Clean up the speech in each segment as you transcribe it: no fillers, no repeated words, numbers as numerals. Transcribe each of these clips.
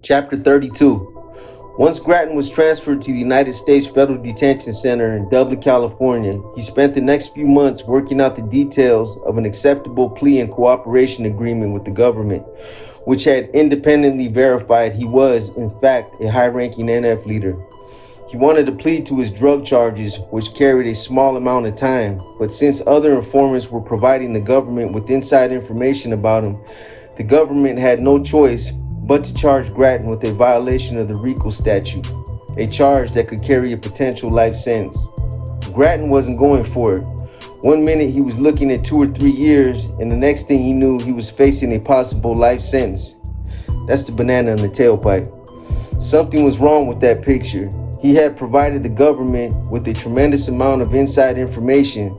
Chapter 32. Once Grattan was transferred to the United States Federal Detention Center in Dublin, California, he spent the next few months working out the details of an acceptable plea and cooperation agreement with the government, which had independently verified he was, in fact, a high-ranking NF leader. He wanted to plead to his drug charges, which carried a small amount of time, but since other informants were providing the government with inside information about him, the government had no choice but to charge Grattan with a violation of the RICO statute, a charge that could carry a potential life sentence. Grattan wasn't going for it. One minute he was looking at 2 or 3 years, and the next thing he knew, he was facing a possible life sentence. That's the banana in the tailpipe. Something was wrong with that picture. He had provided the government with a tremendous amount of inside information,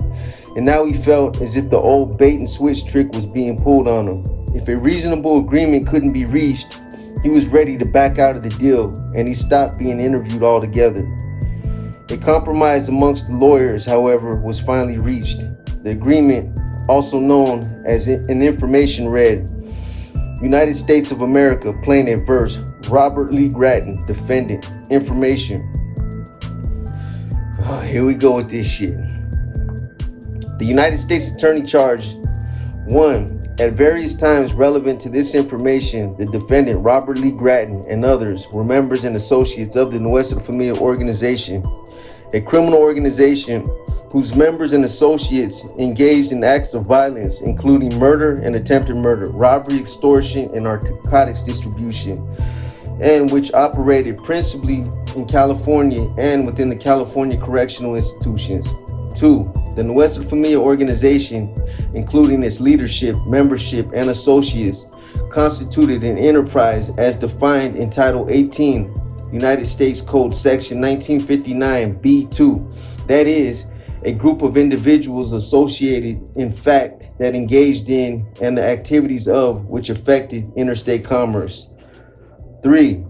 and now he felt as if the old bait and switch trick was being pulled on him. If a reasonable agreement couldn't be reached, he was ready to back out of the deal, and he stopped being interviewed altogether. A compromise amongst the lawyers, however, was finally reached. The agreement, also known as an information, read, United States of America, plaintiff versus Robert Lee Grattan, defendant, information. Oh, here we go with this shit. The United States Attorney charged 1. At various times relevant to this information, the defendant, Robert Lee Grattan, and others were members and associates of the Nuestra Familia organization, a criminal organization whose members and associates engaged in acts of violence, including murder and attempted murder, robbery, extortion, and narcotics distribution, and which operated principally in California and within the California correctional institutions. 2. The Nuestra Familia organization, including its leadership, membership, and associates, constituted an enterprise as defined in Title 18, United States Code Section 1959 B2. That is, a group of individuals associated, in fact, that engaged in and the activities of which affected interstate commerce. 3.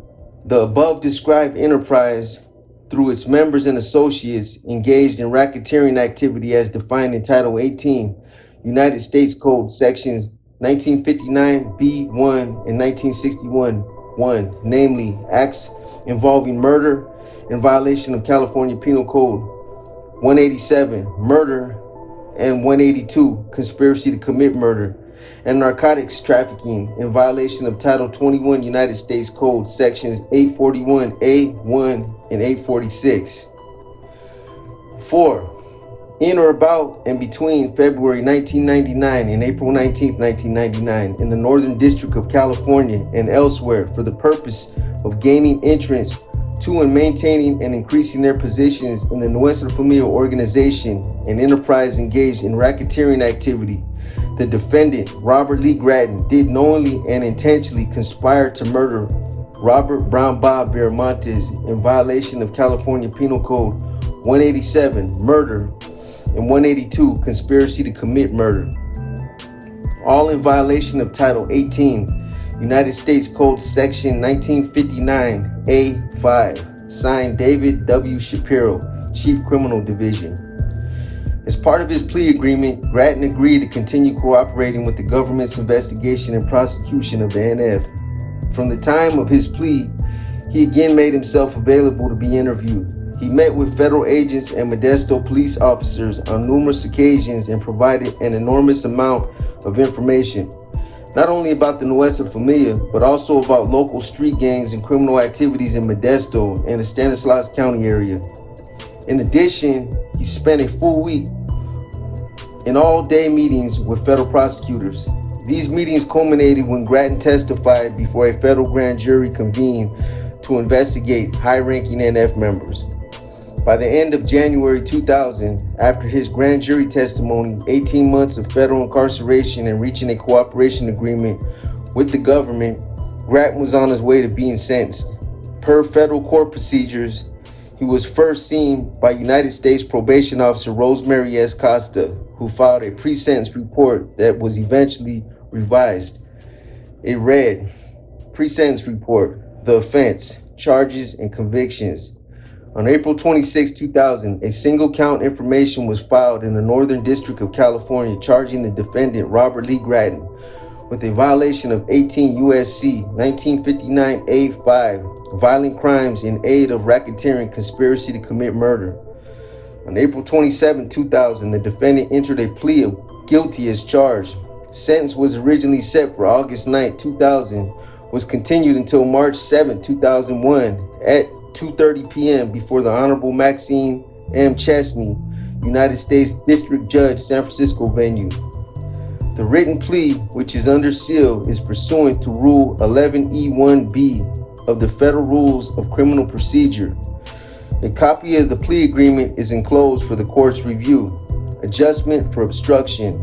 The above described enterprise, through its members and associates, engaged in racketeering activity as defined in Title 18, United States Code Sections 1959 B1 and 1961 1, namely acts involving murder in violation of California Penal Code 187, murder, and 182, conspiracy to commit murder, and narcotics trafficking in violation of Title 21 United States Code Sections 841A1 and 846. 4. In or about and between February 1999 and April 19, 1999, in the Northern District of California and elsewhere for the purpose of gaining entrance to and maintaining and increasing their positions in the Nuestra Familia organization and enterprise engaged in racketeering activity, the defendant, Robert Lee Grattan, did knowingly and intentionally conspire to murder Robert Brown Bob Viramontes in violation of California Penal Code 187, murder, and 182, conspiracy to commit murder. All in violation of Title 18, United States Code Section 1959 A5, signed David W. Shapiro, Chief Criminal Division. As part of his plea agreement, Grattan agreed to continue cooperating with the government's investigation and prosecution of the NF. From the time of his plea, he again made himself available to be interviewed. He met with federal agents and Modesto police officers on numerous occasions and provided an enormous amount of information, not only about the Nuestra Familia, but also about local street gangs and criminal activities in Modesto and the Stanislaus County area. In addition, he spent a full week in all-day meetings with federal prosecutors. These meetings culminated when Grattan testified before a federal grand jury convened to investigate high-ranking NF members. By the end of January 2000, after his grand jury testimony, 18 months of federal incarceration, and reaching a cooperation agreement with the government, Grattan was on his way to being sentenced. Per federal court procedures, he was first seen by United States Probation Officer Rosemary S. Costa, who filed a pre-sentence report that was eventually revised. It read, pre-sentence report, the offense, charges, and convictions. On April 26, 2000, a single count information was filed in the Northern District of California charging the defendant, Robert Lee Grattan, with a violation of 18 U.S.C. 1959A5, violent crimes in aid of racketeering, conspiracy to commit murder. On April 27, 2000, the defendant entered a plea of guilty as charged. Sentence was originally set for August 9, 2000, was continued until March 7, 2001 at 2:30 p.m. before the Honorable Maxine M. Chesney, United States District Judge, San Francisco venue. The written plea, which is under seal, is pursuant to Rule 11E1B of the Federal Rules of Criminal Procedure. A copy of the plea agreement is enclosed for the court's review. Adjustment for obstruction.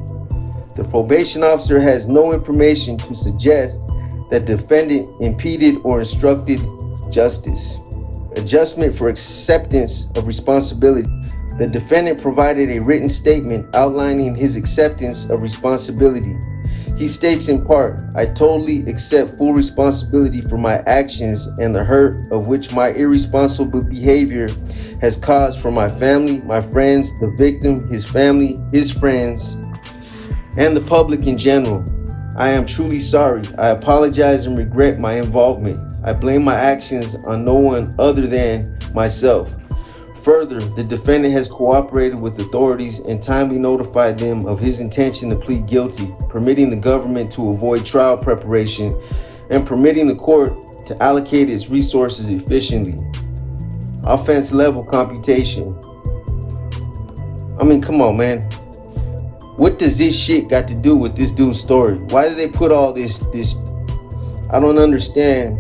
The probation officer has no information to suggest that the defendant impeded or obstructed justice. Adjustment for acceptance of responsibility. The defendant provided a written statement outlining his acceptance of responsibility. He states in part, "I totally accept full responsibility for my actions and the hurt of which my irresponsible behavior has caused for my family, my friends, the victim, his family, his friends, and the public in general. I am truly sorry. I apologize and regret my involvement. I blame my actions on no one other than myself." Further, the defendant has cooperated with authorities and timely notified them of his intention to plead guilty, permitting the government to avoid trial preparation and permitting the court to allocate its resources efficiently. Offense level computation. I mean, come on, man. What does this shit got to do with this dude's story? Why do they put all this? I don't understand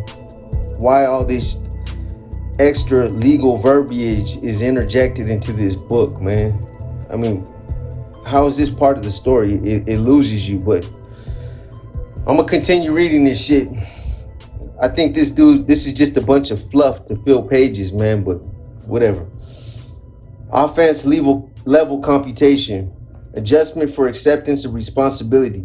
why all this extra legal verbiage is interjected into this book, man. I mean, how is this part of the story? It loses you, but I'm gonna continue reading this shit. I think this is just a bunch of fluff to fill pages, man, but whatever. Offense level computation. Adjustment for acceptance of responsibility.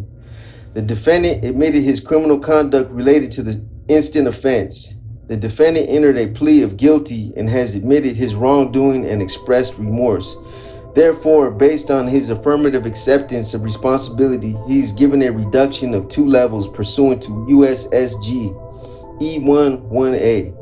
The defendant admitted his criminal conduct related to the instant offense. The defendant entered a plea of guilty and has admitted his wrongdoing and expressed remorse. Therefore, based on his affirmative acceptance of responsibility, he is given a reduction of 2 levels pursuant to USSG E11A.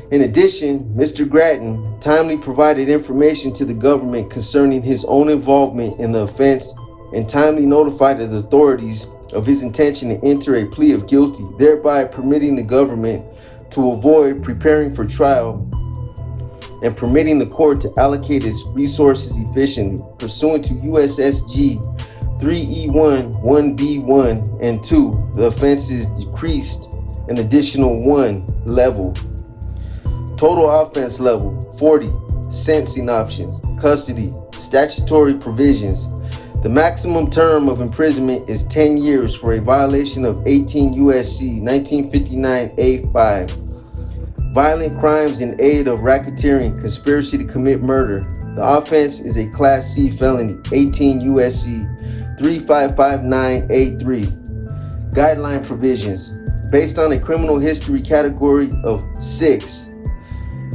In addition, Mr. Grattan timely provided information to the government concerning his own involvement in the offense and timely notified the authorities of his intention to enter a plea of guilty, thereby permitting the government to avoid preparing for trial and permitting the court to allocate its resources efficiently. Pursuant to USSG 3E1, 1B1, and 2, the offense is decreased an additional 1 level. Total offense level 40. Sentencing options. Custody. Statutory provisions. The maximum term of imprisonment is 10 years for a violation of 18 U.S.C. 1959A5. Violent crimes in aid of racketeering, conspiracy to commit murder. The offense is a Class C felony, 18 U.S.C. 3559A3. Guideline provisions. Based on a criminal history category of 6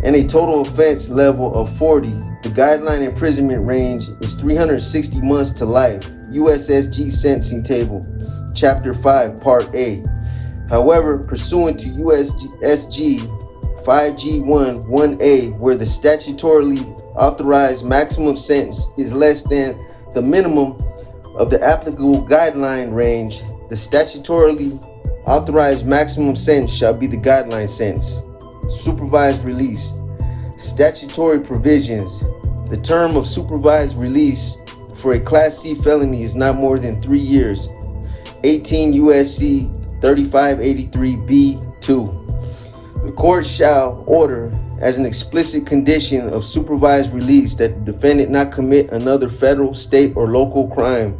and a total offense level of 40, the guideline imprisonment range is 360 months to life. USSG Sentencing Table, Chapter 5, Part A. However, pursuant to USSG 5G1 1A, where the statutorily authorized maximum sentence is less than the minimum of the applicable guideline range, the statutorily authorized maximum sentence shall be the guideline sentence. Supervised release. Statutory provisions. The term of supervised release for a Class C felony is not more than 3 years. 18 U.S.C. 3583B2. The court shall order as an explicit condition of supervised release that the defendant not commit another federal, state, or local crime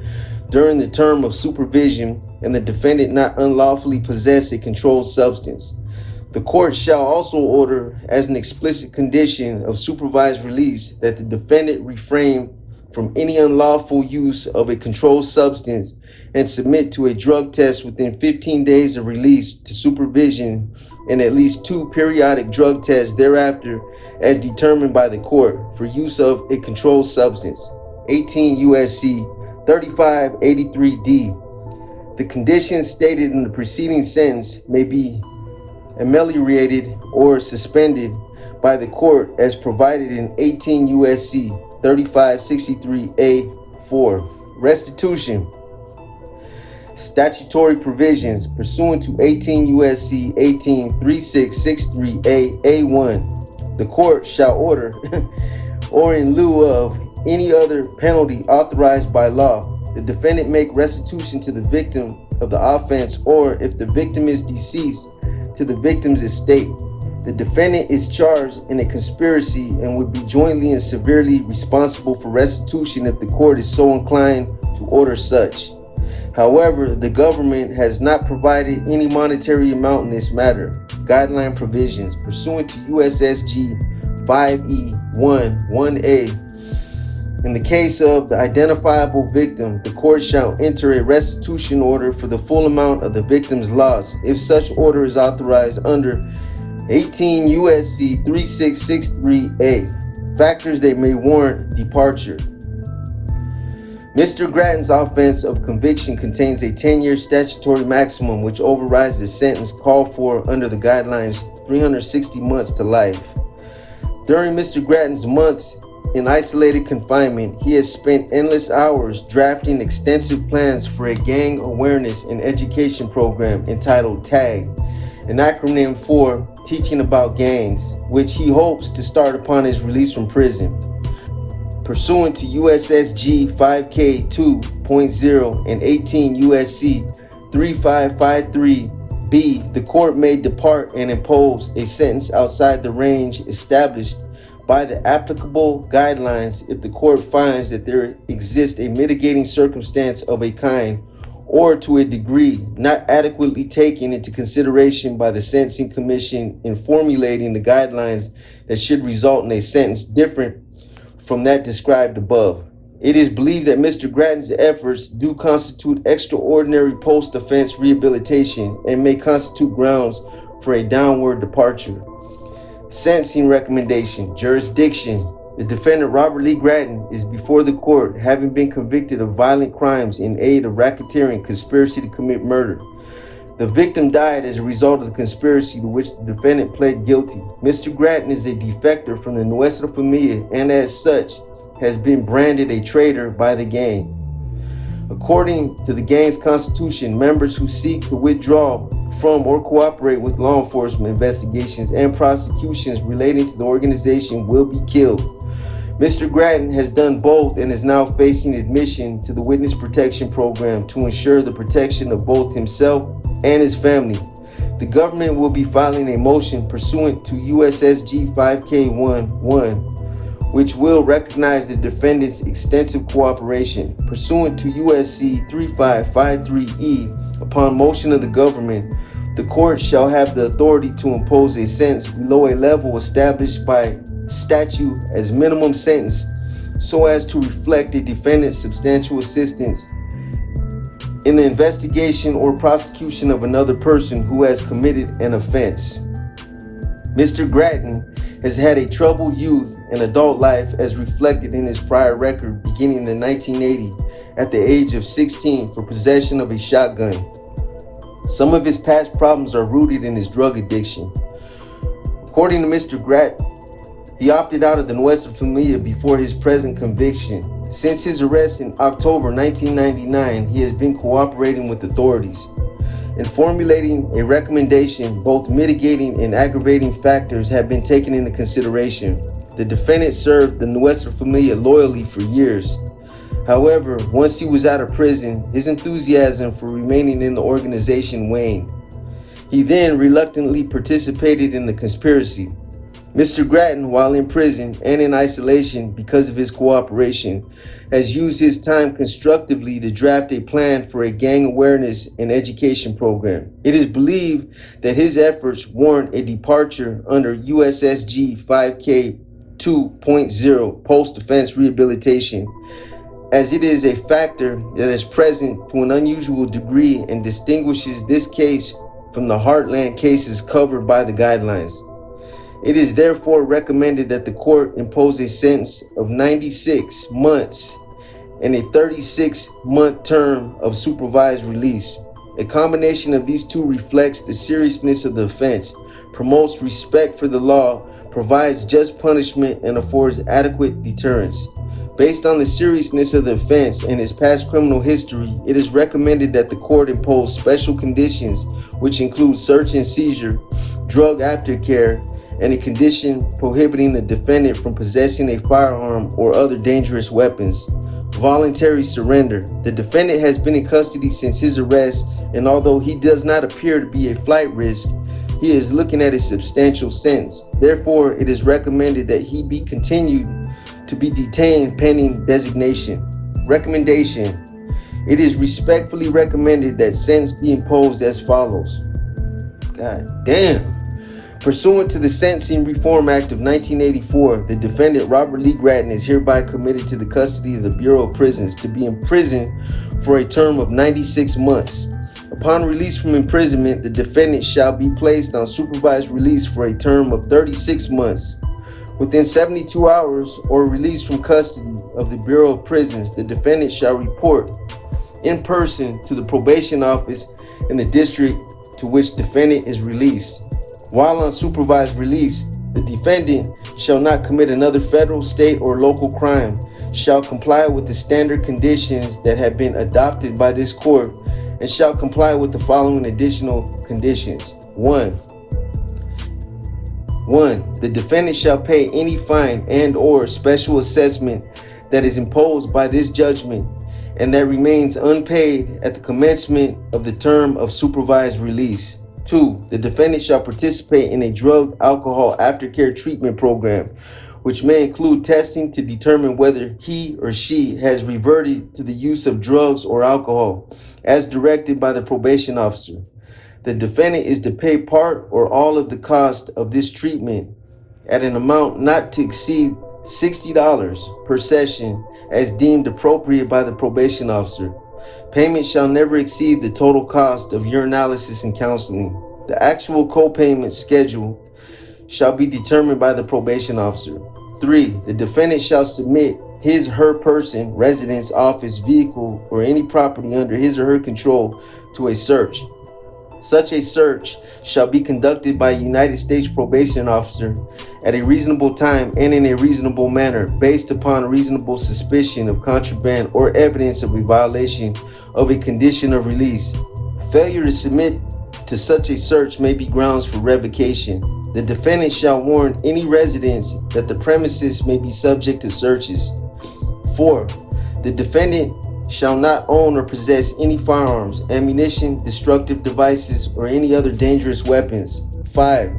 during the term of supervision and the defendant not unlawfully possess a controlled substance. The court shall also order as an explicit condition of supervised release that the defendant refrain from any unlawful use of a controlled substance and submit to a drug test within 15 days of release to supervision and at least 2 periodic drug tests thereafter as determined by the court for use of a controlled substance. 18 U.S.C. 3583D. The conditions stated in the preceding sentence may be ameliorated or suspended by the court as provided in 18 U.S.C. 3563A4. Restitution. Statutory provisions pursuant to 18 U.S.C. 183663A1. The court shall order, or in lieu of any other penalty authorized by law, the defendant make restitution to the victim of the offense, or if the victim is deceased, to the victim's estate. The defendant is charged in a conspiracy and would be jointly and severely responsible for restitution if the court is so inclined to order such. However, the government has not provided any monetary amount in this matter. Guideline provisions pursuant to USSG 5E1(1)A. In the case of the identifiable victim, the court shall enter a restitution order for the full amount of the victim's loss if such order is authorized under 18 U.S.C. 3663A. Factors that may warrant departure. Mr. Grattan's offense of conviction contains a 10-year statutory maximum which overrides the sentence called for under the guidelines 360 months to life. During Mr. Grattan's months in isolated confinement, he has spent endless hours drafting extensive plans for a gang awareness and education program entitled TAG, an acronym for Teaching About Gangs, which he hopes to start upon his release from prison. Pursuant to USSG 5K2.0 and 18 USC 3553B, the court may depart and impose a sentence outside the range established by the applicable guidelines if the court finds that there exists a mitigating circumstance of a kind or to a degree not adequately taken into consideration by the Sentencing Commission in formulating the guidelines that should result in a sentence different from that described above. It is believed that Mr. Grattan's efforts do constitute extraordinary post-offense rehabilitation and may constitute grounds for a downward departure. Sentencing recommendation. Jurisdiction. The defendant Robert Lee Grattan is before the court having been convicted of violent crimes in aid of racketeering, conspiracy to commit murder. The victim died as a result of the conspiracy to which the defendant pled guilty. Mr. Grattan is a defector from the Nuestra Familia and as such has been branded a traitor by the gang. According to the gang's constitution, members who seek to withdraw from or cooperate with law enforcement investigations and prosecutions relating to the organization will be killed. Mr. Grattan has done both and is now facing admission to the Witness Protection Program to ensure the protection of both himself and his family. The government will be filing a motion pursuant to USSG 5K1(1), which will recognize the defendant's extensive cooperation. Pursuant to USC 3553E, upon motion of the government, the court shall have the authority to impose a sentence below a level established by statute as minimum sentence so as to reflect the defendant's substantial assistance in the investigation or prosecution of another person who has committed an offense. Mr. Grattan has had a troubled youth and adult life as reflected in his prior record beginning in 1980 at the age of 16 for possession of a shotgun. Some of his past problems are rooted in his drug addiction. According to Mr. Grattan, he opted out of the Nuestra Familia before his present conviction. Since his arrest in October 1999, he has been cooperating with authorities. In formulating a recommendation, both mitigating and aggravating factors have been taken into consideration. The defendant served the Nuestra Familia loyally for years. However, once he was out of prison, his enthusiasm for remaining in the organization waned. He then reluctantly participated in the conspiracy. Mr. Grattan, while in prison and in isolation because of his cooperation, has used his time constructively to draft a plan for a gang awareness and education program. It is believed that his efforts warrant a departure under USSG 5K2.0 post-offense rehabilitation, as it is a factor that is present to an unusual degree and distinguishes this case from the heartland cases covered by the guidelines. It is therefore recommended that the court impose a sentence of 96 months and a 36-month term of supervised release. A combination of these two reflects the seriousness of the offense, promotes respect for the law, provides just punishment, and affords adequate deterrence. Based on the seriousness of the offense and his past criminal history, it is recommended that the court impose special conditions, which include search and seizure, drug aftercare, and a condition prohibiting the defendant from possessing a firearm or other dangerous weapons. Voluntary surrender. The defendant has been in custody since his arrest, and although he does not appear to be a flight risk, he is looking at a substantial sentence. Therefore, it is recommended that he be continued to be detained pending designation. Recommendation. It is respectfully recommended that sentence be imposed as follows. God damn. Pursuant to the Sentencing Reform Act of 1984, the defendant Robert Lee Gratton is hereby committed to the custody of the Bureau of Prisons to be imprisoned for a term of 96 months. Upon release from imprisonment, the defendant shall be placed on supervised release for a term of 36 months. Within 72 hours or release from custody of the Bureau of Prisons, the defendant shall report in person to the probation office in the district to which defendant is released. While on supervised release, the defendant shall not commit another federal, state, or local crime, shall comply with the standard conditions that have been adopted by this court, and shall comply with the following additional conditions. 1. The defendant shall pay any fine and or special assessment that is imposed by this judgment and that remains unpaid at the commencement of the term of supervised release. 2. The defendant shall participate in a drug, alcohol, aftercare treatment program, which may include testing to determine whether he or she has reverted to the use of drugs or alcohol, as directed by the probation officer. The defendant is to pay part or all of the cost of this treatment at an amount not to exceed $60 per session as deemed appropriate by the probation officer. Payment shall never exceed the total cost of urinalysis and counseling. The actual co-payment schedule shall be determined by the probation officer. 3. The defendant shall submit his or her person, residence, office, vehicle, or any property under his or her control to a search. Such a search shall be conducted by a United States probation officer at a reasonable time and in a reasonable manner, based upon reasonable suspicion of contraband or evidence of a violation of a condition of release. Failure to submit to such a search may be grounds for revocation. The defendant shall warn any residents that the premises may be subject to searches. 4. The defendant shall not own or possess any firearms, ammunition, destructive devices, or any other dangerous weapons. 5.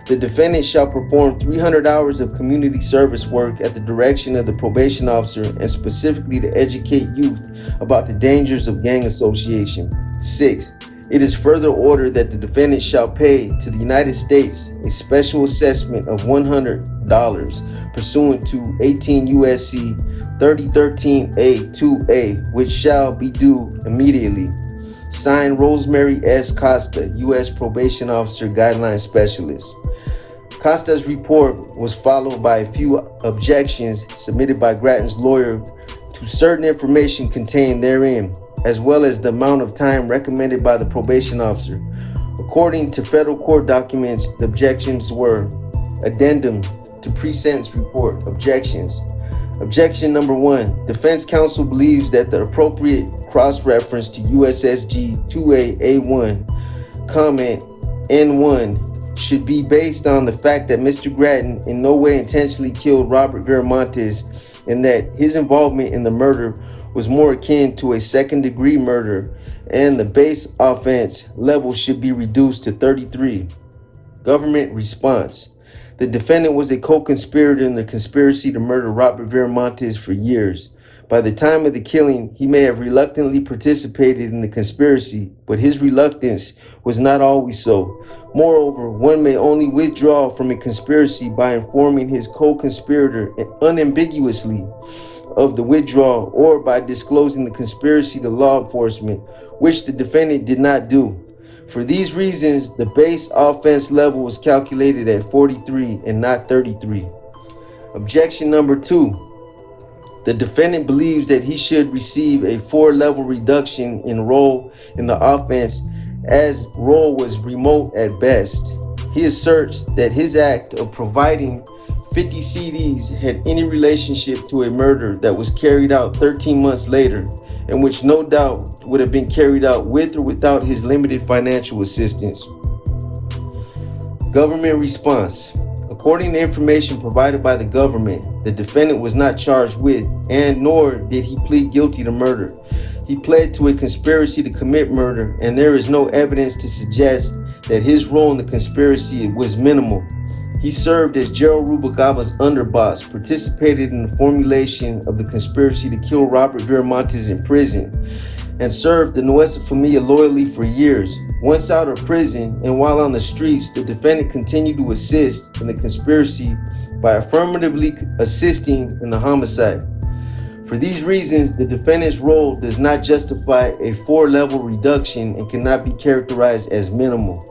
The defendant shall perform 300 hours of community service work at the direction of the probation officer and specifically to educate youth about the dangers of gang association. 6. It is further ordered that the defendant shall pay to the United States a special assessment of $100 pursuant to 18 U.S.C. 3013A2A, which shall be due immediately. Signed, Rosemary S. Costa, U.S. Probation Officer Guideline Specialist. Costa's report was followed by a few objections submitted by Gratton's lawyer to certain information contained therein, as well as the amount of time recommended by the probation officer. According to federal court documents, the objections were: addendum to pre-sentence report. Objections. Objection number 1. Defense counsel believes that the appropriate cross-reference to USSG 2A-A1 comment N1 should be based on the fact that Mr. Gratton in no way intentionally killed Robert Viramontes and that his involvement in the murder was more akin to a second-degree murder, and the base offense level should be reduced to 33. Government response. The defendant was a co-conspirator in the conspiracy to murder Robert Viramontes for years. By the time of the killing, he may have reluctantly participated in the conspiracy, but his reluctance was not always so. Moreover, one may only withdraw from a conspiracy by informing his co-conspirator unambiguously of the withdrawal or by disclosing the conspiracy to law enforcement, which the defendant did not do. For these reasons, the base offense level was calculated at 43 and not 33. Objection number 2. The defendant believes that he should receive a 4-level reduction in role in the offense, as role was remote at best. He asserts that his act of providing 50 CDs had any relationship to a murder that was carried out 13 months later, and which no doubt would have been carried out with or without his limited financial assistance. Government response. According to information provided by the government, the defendant was not charged with, and nor did he plead guilty to murder. He pled to a conspiracy to commit murder, and there is no evidence to suggest that his role in the conspiracy was minimal. He served as Gerald Rubalcaba's underboss, participated in the formulation of the conspiracy to kill Robert Viramontes in prison, and served the Nuestra Familia loyally for years. Once out of prison and while on the streets, the defendant continued to assist in the conspiracy by affirmatively assisting in the homicide. For these reasons, the defendant's role does not justify a 4-level reduction and cannot be characterized as minimal.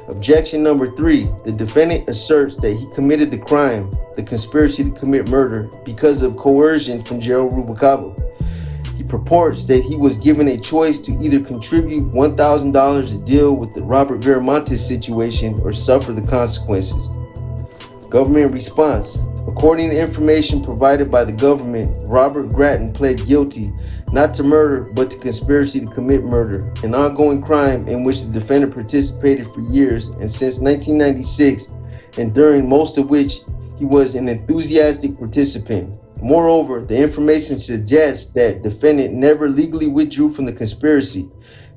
Objection number 3. The defendant asserts that he committed the crime, the conspiracy to commit murder, because of coercion from Gerald Rubalcaba. He purports that he was given a choice to either contribute $1,000 to deal with the Robert Viramontes situation or suffer the consequences. Government response. According to information provided by the government, Robert Grattan pled guilty not to murder but to conspiracy to commit murder, an ongoing crime in which the defendant participated for years and since 1996, and during most of which he was an enthusiastic participant. Moreover, the information suggests that defendant never legally withdrew from the conspiracy.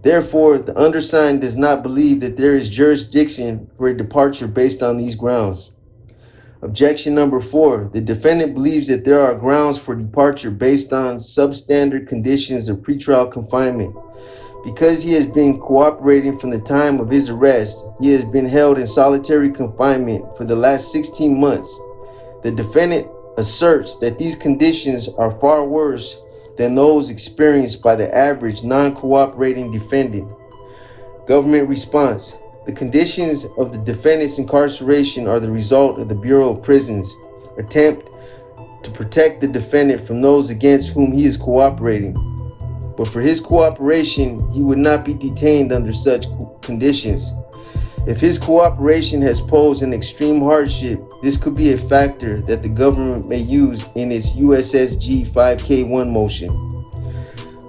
Therefore, the undersigned does not believe that there is jurisdiction for a departure based on these grounds. Objection number 4. The defendant believes that there are grounds for departure based on substandard conditions of pretrial confinement. Because he has been cooperating from the time of his arrest, he has been held in solitary confinement for the last 16 months. The defendant asserts that these conditions are far worse than those experienced by the average non-cooperating defendant. Government response. The conditions of the defendant's incarceration are the result of the Bureau of Prisons' attempt to protect the defendant from those against whom he is cooperating. But for his cooperation, he would not be detained under such conditions. If his cooperation has posed an extreme hardship, this could be a factor that the government may use in its USSG 5K1 motion.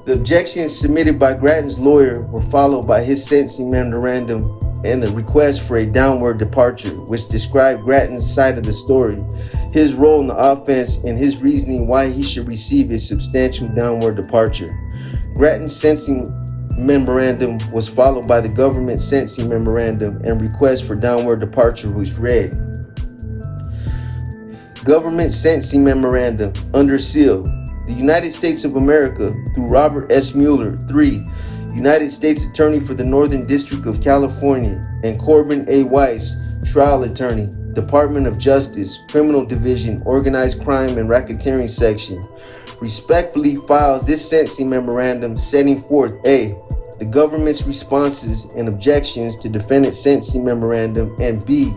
The objections submitted by Grattan's lawyer were followed by his sentencing memorandum and the request for a downward departure, which described Grattan's side of the story, his role in the offense, and his reasoning why he should receive a substantial downward departure. Grattan's sentencing memorandum was followed by the government sentencing memorandum and request for downward departure, which read: Government sentencing memorandum under seal. The United States of America, through Robert S. Mueller, 3, United States Attorney for the Northern District of California, and Corbin A. Weiss, Trial Attorney, Department of Justice, Criminal Division, Organized Crime and Racketeering Section, respectfully files this sentencing memorandum setting forth A, the government's responses and objections to defendant's sentencing memorandum, and B,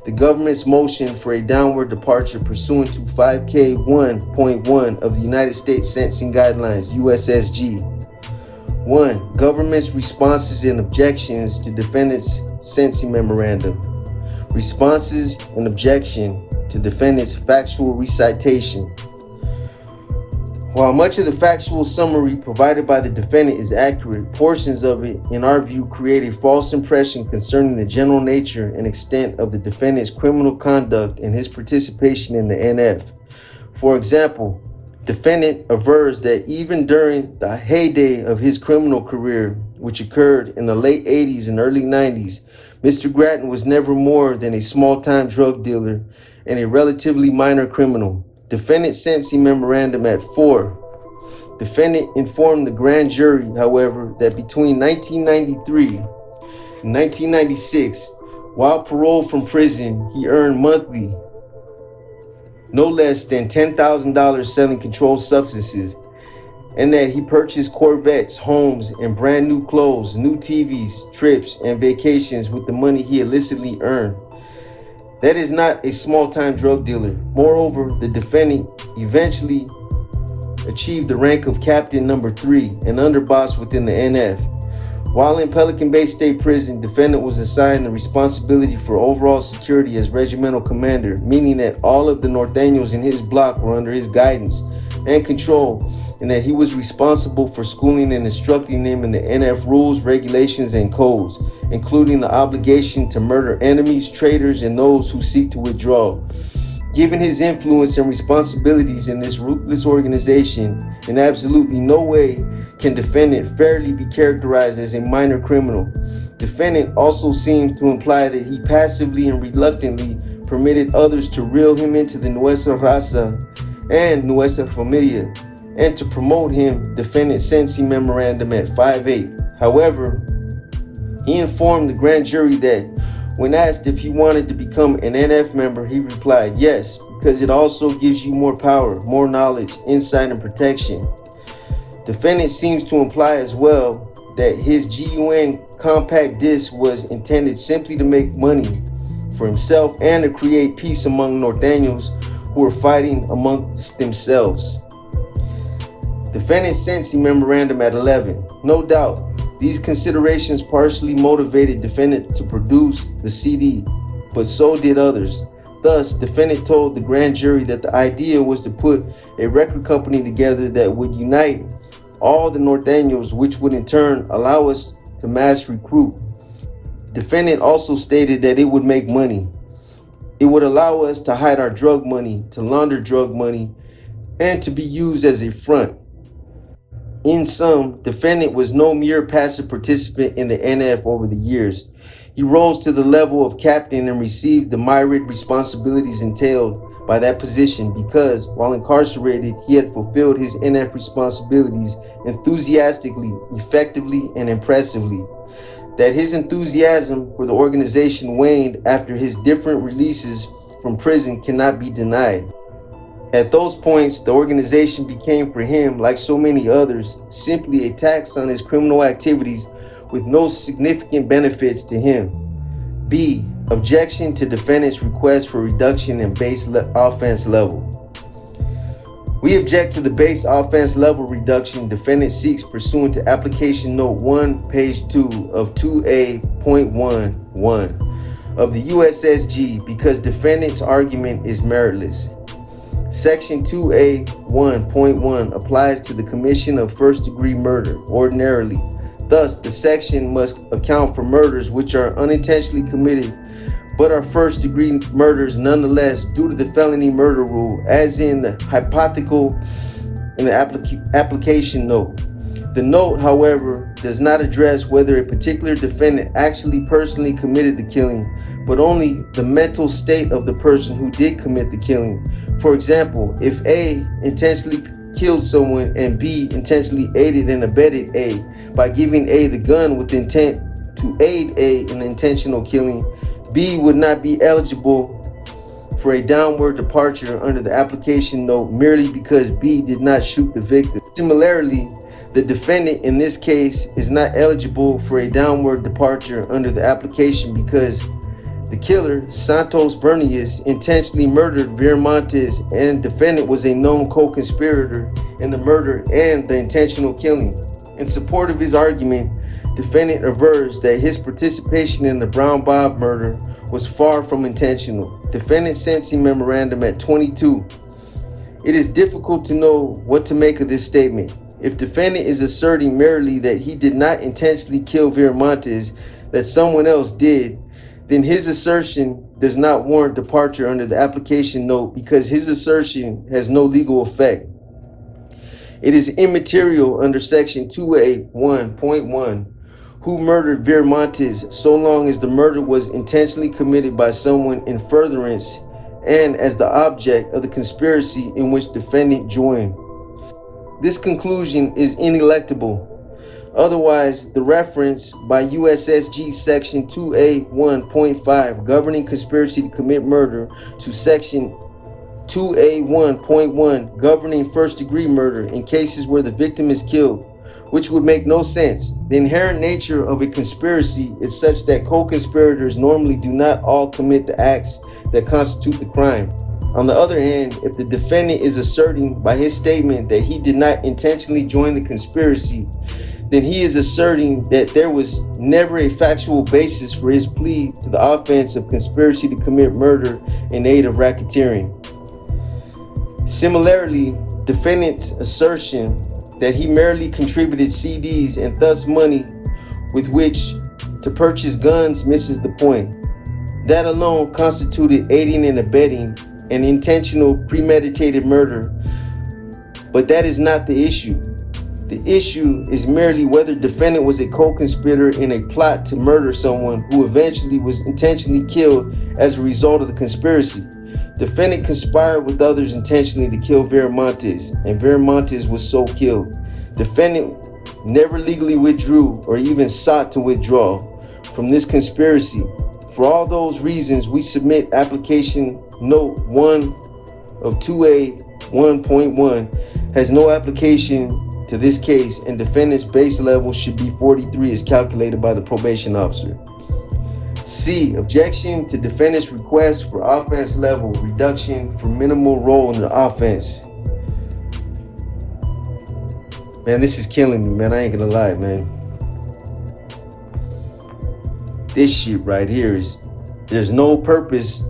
the government's motion for a downward departure pursuant to 5K1.1 of the United States Sentencing Guidelines, USSG. 1. Government's responses and objections to defendant's sentencing memorandum. Responses and objection to defendant's factual recitation. While much of the factual summary provided by the defendant is accurate, portions of it, in our view, create a false impression concerning the general nature and extent of the defendant's criminal conduct and his participation in the NF. For example, defendant avers that even during the heyday of his criminal career, which occurred in the late 80s and early 90s, Mr. Grattan was never more than a small-time drug dealer and a relatively minor criminal. Defendant sentencing memorandum at 4. Defendant informed the grand jury, however, that between 1993 and 1996, while paroled from prison, he earned monthly no less than $10,000 selling controlled substances, and that he purchased Corvettes, homes, and brand new clothes, new TVs, trips, and vacations with the money he illicitly earned. That is not a small-time drug dealer. Moreover, the defendant eventually achieved the rank of Captain Number 3, an underboss within the NF. While in Pelican Bay State Prison, defendant was assigned the responsibility for overall security as regimental commander, meaning that all of the Norteños in his block were under his guidance and control, and that he was responsible for schooling and instructing them in the NF rules, regulations, and codes, including the obligation to murder enemies, traitors, and those who seek to withdraw. Given his influence and responsibilities in this ruthless organization, in absolutely no way can defendant fairly be characterized as a minor criminal. Defendant also seems to imply that he passively and reluctantly permitted others to reel him into the Nuestra Raza and Nuestra Familia, and to promote him, defendant sentencing memorandum at 5-8. However, he informed the grand jury that when asked if he wanted to become an NF member, he replied, yes, because it also gives you more power, more knowledge, insight, and protection. Defendant seems to imply as well that his GUN compact disc was intended simply to make money for himself and to create peace among Norteños who were fighting amongst themselves. Defendant's sentencing memorandum at 11. No doubt, these considerations partially motivated defendant to produce the CD, but so did others. Thus, defendant told the grand jury that the idea was to put a record company together that would unite all the Norteños, which would in turn allow us to mass recruit. Defendant also stated that it would make money. It would allow us to hide our drug money, to launder drug money, and to be used as a front. In sum, defendant was no mere passive participant in the NF over the years. He rose to the level of captain and received the myriad responsibilities entailed by that position because, while incarcerated, he had fulfilled his NF responsibilities enthusiastically, effectively, and impressively. That his enthusiasm for the organization waned after his different releases from prison cannot be denied. At those points, the organization became for him, like so many others, simply a tax on his criminal activities with no significant benefits to him. B. Objection to defendant's request for reduction in base offense level. We object to the base offense level reduction defendant seeks pursuant to Application Note 1, page 2 of 2A.11 of the USSG because defendant's argument is meritless. Section 2A.1.1 applies to the commission of first-degree murder ordinarily. Thus, the section must account for murders which are unintentionally committed but are first-degree murders nonetheless due to the felony murder rule, as in the hypothetical in the application note. The note, however, does not address whether a particular defendant actually personally committed the killing, but only the mental state of the person who did commit the killing. For example, if A intentionally killed someone and B intentionally aided and abetted A by giving A the gun with intent to aid A in the intentional killing, B would not be eligible for a downward departure under the application note merely because B did not shoot the victim. Similarly, the defendant in this case is not eligible for a downward departure under the application because the killer, Santos Bernius, intentionally murdered Viramontes and defendant was a known co-conspirator in the murder and the intentional killing. In support of his argument, defendant avers that his participation in the Brown Bob murder was far from intentional. Defendant sentencing memorandum at 22. It is difficult to know what to make of this statement. If defendant is asserting merely that he did not intentionally kill Viramontes, that someone else did, then his assertion does not warrant departure under the application note because his assertion has no legal effect. It is immaterial under section 2A.1.1 who murdered Viramontes so long as the murder was intentionally committed by someone in furtherance and as the object of the conspiracy in which defendant joined. This conclusion is ineluctable. Otherwise, the reference by USSG section 2A.1.5 governing conspiracy to commit murder to section 2A.1.1 governing first-degree murder in cases where the victim is killed, which would make no sense. The inherent nature of a conspiracy is such that co-conspirators normally do not all commit the acts that constitute the crime. On the other hand, if the defendant is asserting by his statement that he did not intentionally join the conspiracy, then he is asserting that there was never a factual basis for his plea to the offense of conspiracy to commit murder in aid of racketeering. Similarly, defendant's assertion that he merely contributed CDs and thus money with which to purchase guns misses the point. That alone constituted aiding and abetting an intentional premeditated murder, but that is not the issue. The issue is merely whether defendant was a co-conspirator in a plot to murder someone who eventually was intentionally killed as a result of the conspiracy. Defendant conspired with others intentionally to kill Viramontes, and Viramontes was so killed. Defendant never legally withdrew or even sought to withdraw from this conspiracy. For all those reasons, we submit application note 1 of 2A 1.1 has no application to this case, and defendant's base level should be 43 as calculated by the probation officer. C. Objection to defendant's request for offense level reduction for minimal role in the offense. Man, this is killing me, man. I ain't gonna lie, man. This shit right here is, there's no purpose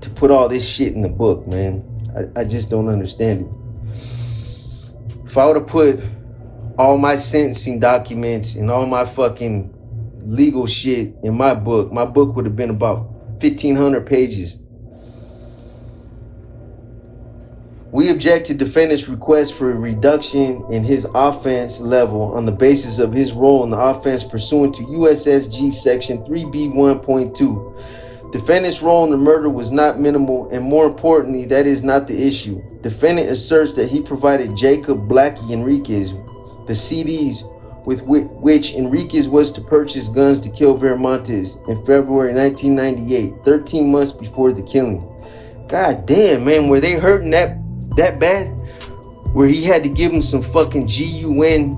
to put all this shit in the book, man. I just don't understand it. If I would have put all my sentencing documents and all my fucking legal shit in my book would have been about 1,500 pages. We object to defendant's request for a reduction in his offense level on the basis of his role in the offense pursuant to USSG section 3B1.2. Defendant's role in the murder was not minimal, and more importantly, that is not the issue. Defendant asserts that he provided Jacob Blackie Enriquez the CDs with which Enriquez was to purchase guns to kill Viramontes in February 1998, 13 months before the killing. God damn, man, were they hurting that bad? Where he had to give him some fucking GUN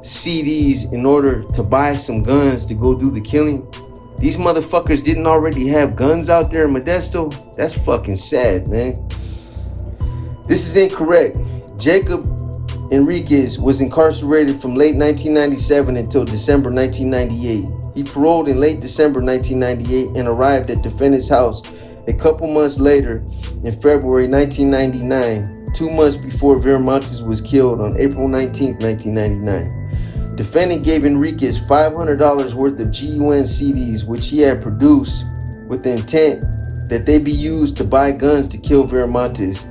CDs in order to buy some guns to go do the killing? These motherfuckers didn't already have guns out there in Modesto? That's fucking sad, man. This is incorrect. Jacob Enriquez was incarcerated from late 1997 until December 1998. He paroled in late December 1998 and arrived at defendant's house a couple months later in February 1999, 2 months before Viramontes was killed on April 19, 1999. Defendant gave Enriquez $500 worth of GUN CDs, which he had produced with the intent that they be used to buy guns to kill Viramontes.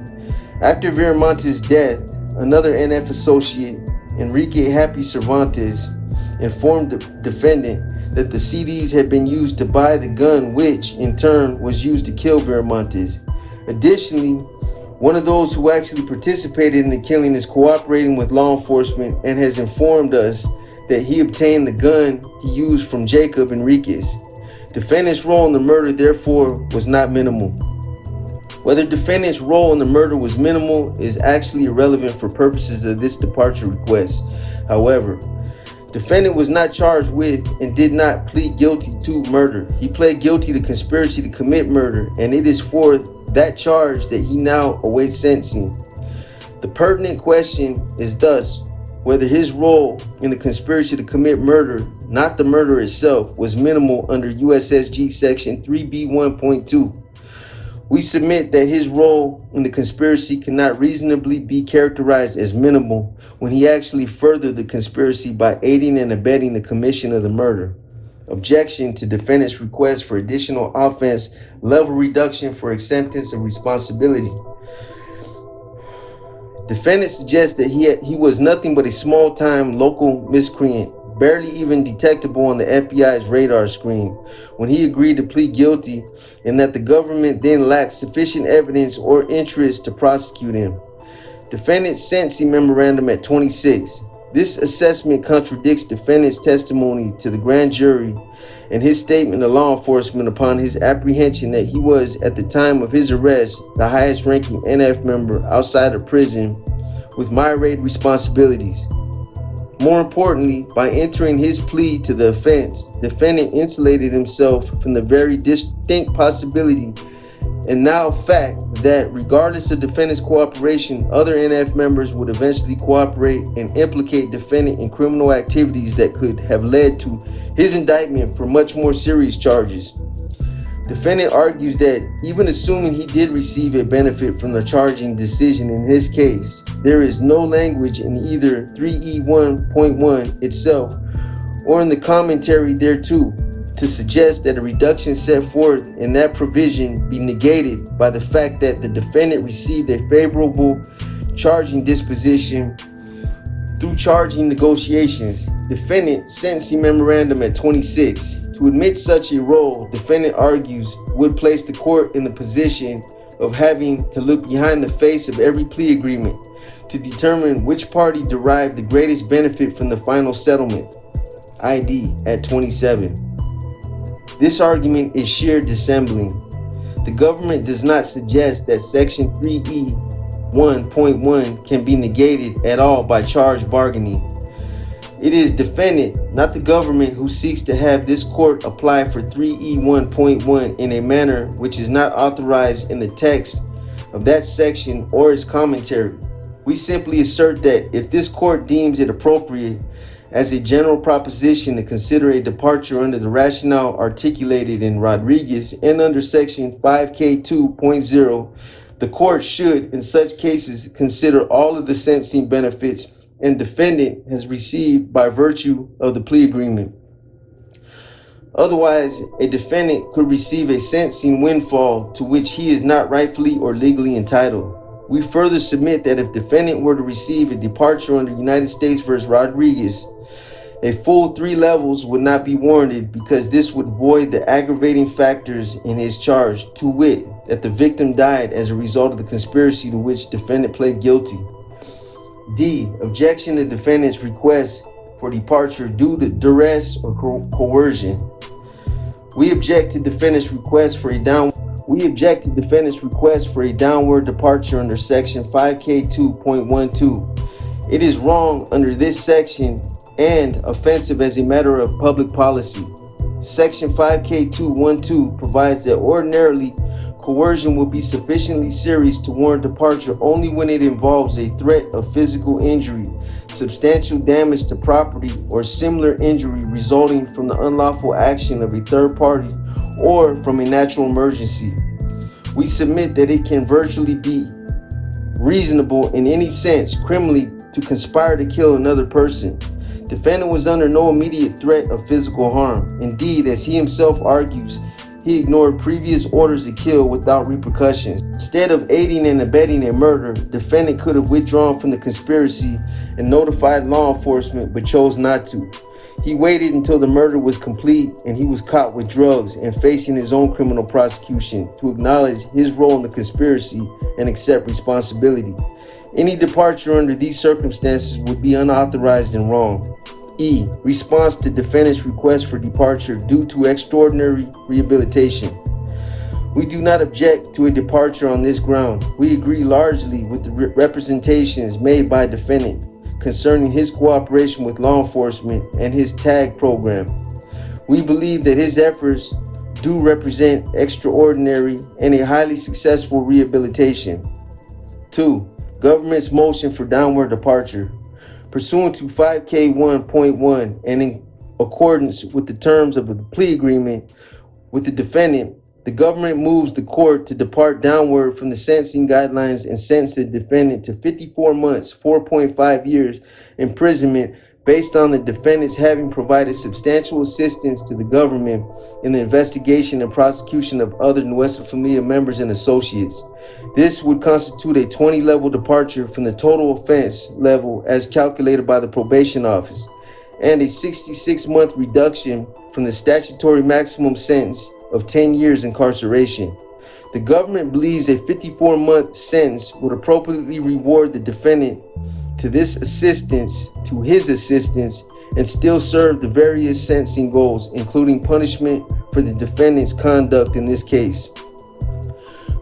After Viramontes' death, another NF associate, Enrique Happy Cervantes, informed the defendant that the CDs had been used to buy the gun, which in turn was used to kill Viramontes. Additionally, one of those who actually participated in the killing is cooperating with law enforcement and has informed us that he obtained the gun he used from Jacob Enriquez. Defendant's role in the murder, therefore, was not minimal. Whether defendant's role in the murder was minimal is actually irrelevant for purposes of this departure request. However, defendant was not charged with and did not plead guilty to murder. He pled guilty to conspiracy to commit murder, and it is for that charge that he now awaits sentencing. The pertinent question is thus whether his role in the conspiracy to commit murder, not the murder itself, was minimal under USSG section 3B1.2. We submit that his role in the conspiracy cannot reasonably be characterized as minimal when he actually furthered the conspiracy by aiding and abetting the commission of the murder. Objection to defendant's request for additional offense level reduction for acceptance of responsibility. Defendant suggests that he was nothing but a small-time local miscreant, barely even detectable on the FBI's radar screen, when he agreed to plead guilty, and that the government then lacked sufficient evidence or interest to prosecute him. Defendant's sentencing memorandum at 26. This assessment contradicts defendant's testimony to the grand jury and his statement to law enforcement upon his apprehension that he was, at the time of his arrest, the highest ranking NF member outside of prison with myriad responsibilities. More importantly, by entering his plea to the offense, defendant insulated himself from the very distinct possibility and now fact that regardless of defendant's cooperation, other NF members would eventually cooperate and implicate defendant in criminal activities that could have led to his indictment for much more serious charges. Defendant argues that even assuming he did receive a benefit from the charging decision in his case, there is no language in either 3E1.1 itself or in the commentary thereto to suggest that a reduction set forth in that provision be negated by the fact that the defendant received a favorable charging disposition through charging negotiations. Defendant sentencing memorandum at 26. To admit such a role, defendant argues, would place the court in the position of having to look behind the face of every plea agreement to determine which party derived the greatest benefit from the final settlement, ID at 27. This argument is sheer dissembling. The government does not suggest that Section 3E1.1 can be negated at all by charge bargaining. It is defendant, not the government, who seeks to have this court apply for 3E1.1 in a manner which is not authorized in the text of that section or its commentary. We simply assert that if this court deems it appropriate as a general proposition to consider a departure under the rationale articulated in Rodriguez and under Section 5K2.0, the court should, in such cases, consider all of the sentencing benefits and defendant has received by virtue of the plea agreement. Otherwise, a defendant could receive a sentencing windfall to which he is not rightfully or legally entitled. We further submit that if defendant were to receive a departure under United States v. Rodriguez, a full 3 levels would not be warranted because this would void the aggravating factors in his charge, to wit, that the victim died as a result of the conspiracy to which defendant pled guilty. D. Objection to defendant's request for departure due to duress or coercion. We object to defendant's request for a downward departure under Section 5K2.12. It is wrong under this section and offensive as a matter of public policy. Section 5K2.12 provides that ordinarily coercion will be sufficiently serious to warrant departure only when it involves a threat of physical injury, substantial damage to property, or similar injury resulting from the unlawful action of a third party or from a natural emergency. We submit that it can virtually be reasonable in any sense criminally to conspire to kill another person. Defendant was under no immediate threat of physical harm. Indeed, as he himself argues, he ignored previous orders to kill without repercussions. Instead of aiding and abetting a murder, defendant could have withdrawn from the conspiracy and notified law enforcement, but chose not to. He waited until the murder was complete and he was caught with drugs and facing his own criminal prosecution to acknowledge his role in the conspiracy and accept responsibility. Any departure under these circumstances would be unauthorized and wrong. E. Response to defendant's request for departure due to extraordinary rehabilitation. We do not object to a departure on this ground. We agree largely with the representations made by defendant concerning his cooperation with law enforcement and his TAG program. We believe that his efforts do represent extraordinary and a highly successful rehabilitation. 2. Government's motion for downward departure. Pursuant to 5K1.1 and in accordance with the terms of the plea agreement with the defendant, the government moves the court to depart downward from the sentencing guidelines and sentence the defendant to 54 months, 4.5 years imprisonment based on the defendants having provided substantial assistance to the government in the investigation and prosecution of other Nuestra Familia members and associates. This would constitute a 20-level departure from the total offense level as calculated by the probation office, and a 66-month reduction from the statutory maximum sentence of 10 years incarceration. The government believes a 54-month sentence would appropriately reward the defendant to his assistance, and still serve the various sentencing goals, including punishment for the defendant's conduct in this case.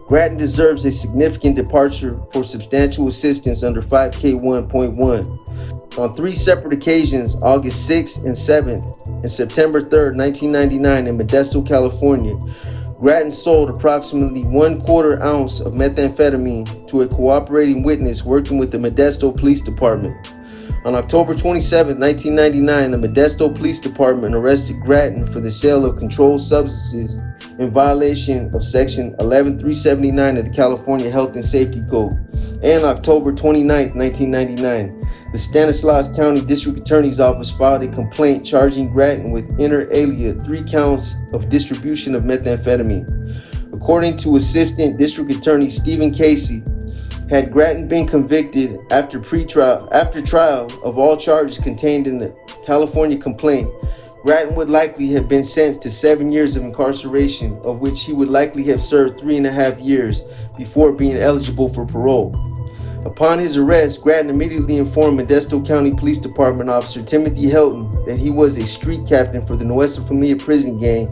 Grattan deserves a significant departure for substantial assistance under 5K1.1. On 3 separate occasions, August 6th and 7th and September 3rd, 1999 in Modesto, California, Grattan sold approximately 1/4 ounce of methamphetamine to a cooperating witness working with the Modesto Police Department. On October 27, 1999, the Modesto Police Department arrested Grattan for the sale of controlled substances in violation of Section 11379 of the California Health and Safety Code. And October 29, 1999, the Stanislaus County District Attorney's Office filed a complaint charging Grattan with inter alia 3 counts of distribution of methamphetamine. According to Assistant District Attorney Stephen Casey, had Grattan been convicted after trial of all charges contained in the California complaint, Grattan would likely have been sentenced to 7 years of incarceration, of which he would likely have served 3.5 years before being eligible for parole. Upon his arrest, Grattan immediately informed Modesto County Police Department Officer Timothy Helton that he was a street captain for the Nuestra Familia prison gang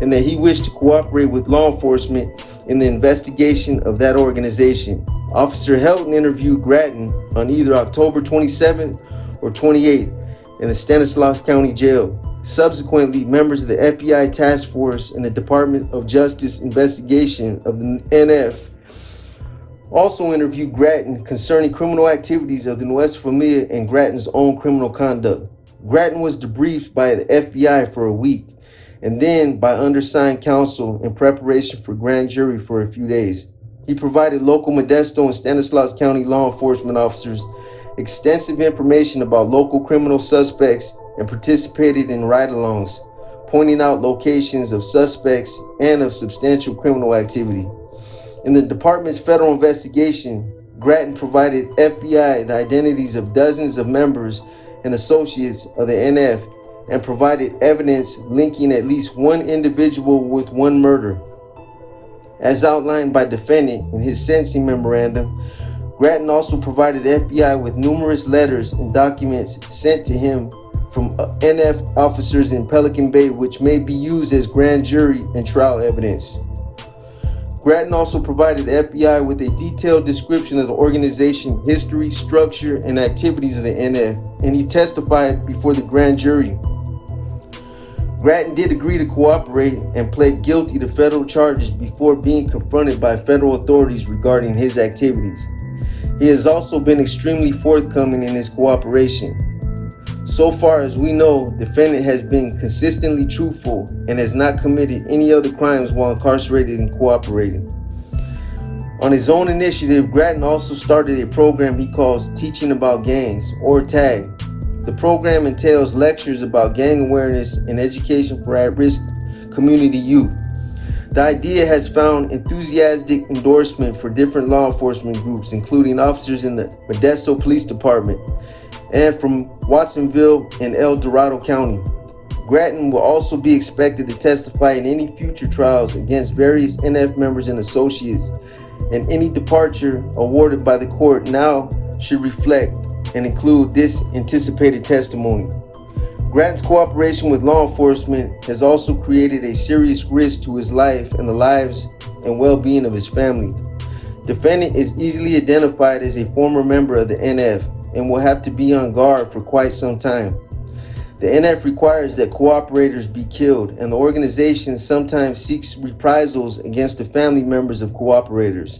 and that he wished to cooperate with law enforcement in the investigation of that organization. Officer Helton interviewed Grattan on either October 27th or 28th in the Stanislaus County Jail. Subsequently, members of the FBI Task Force and the Department of Justice investigation of the NF also interviewed Grattan concerning criminal activities of the Nuestra Familia and Grattan's own criminal conduct. Grattan was debriefed by the FBI for a week and then by undersigned counsel in preparation for grand jury for a few days. He provided local Modesto and Stanislaus County law enforcement officers extensive information about local criminal suspects and participated in ride-alongs, pointing out locations of suspects and of substantial criminal activity. In the department's federal investigation, Grattan provided FBI the identities of dozens of members and associates of the NF and provided evidence linking at least one individual with one murder. As outlined by defendant in his sentencing memorandum, Grattan also provided the FBI with numerous letters and documents sent to him from NF officers in Pelican Bay, which may be used as grand jury and trial evidence. Grattan also provided the FBI with a detailed description of the organization, history, structure, and activities of the NF, and he testified before the grand jury. Grattan did agree to cooperate and pled guilty to federal charges before being confronted by federal authorities regarding his activities. He has also been extremely forthcoming in his cooperation. So far as we know, the defendant has been consistently truthful and has not committed any other crimes while incarcerated and cooperating. On his own initiative, Grattan also started a program he calls Teaching About Gangs, or TAG. The program entails lectures about gang awareness and education for at-risk community youth. The idea has found enthusiastic endorsement for different law enforcement groups, including officers in the Modesto Police Department and from Watsonville and El Dorado County. Grattan will also be expected to testify in any future trials against various NF members and associates, and any departure awarded by the court now should reflect and include this anticipated testimony. Grattan's cooperation with law enforcement has also created a serious risk to his life and the lives and well-being of his family. Defendant is easily identified as a former member of the NF and will have to be on guard for quite some time. The NF requires that cooperators be killed, and the organization sometimes seeks reprisals against the family members of cooperators.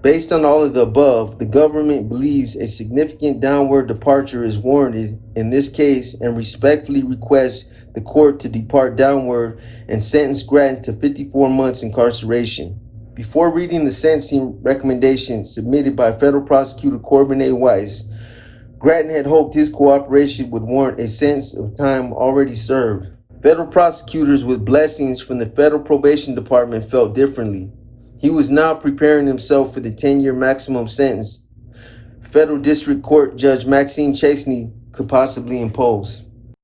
Based on all of the above, the government believes a significant downward departure is warranted in this case and respectfully requests the court to depart downward and sentence Grattan to 54 months incarceration. Before reading the sentencing recommendation submitted by Federal Prosecutor Corbin A. Weiss, Grattan had hoped his cooperation would warrant a sentence of time already served. Federal prosecutors with blessings from the Federal Probation Department felt differently. He was now preparing himself for the 10-year maximum sentence Federal District Court Judge Maxine Chesney could possibly impose.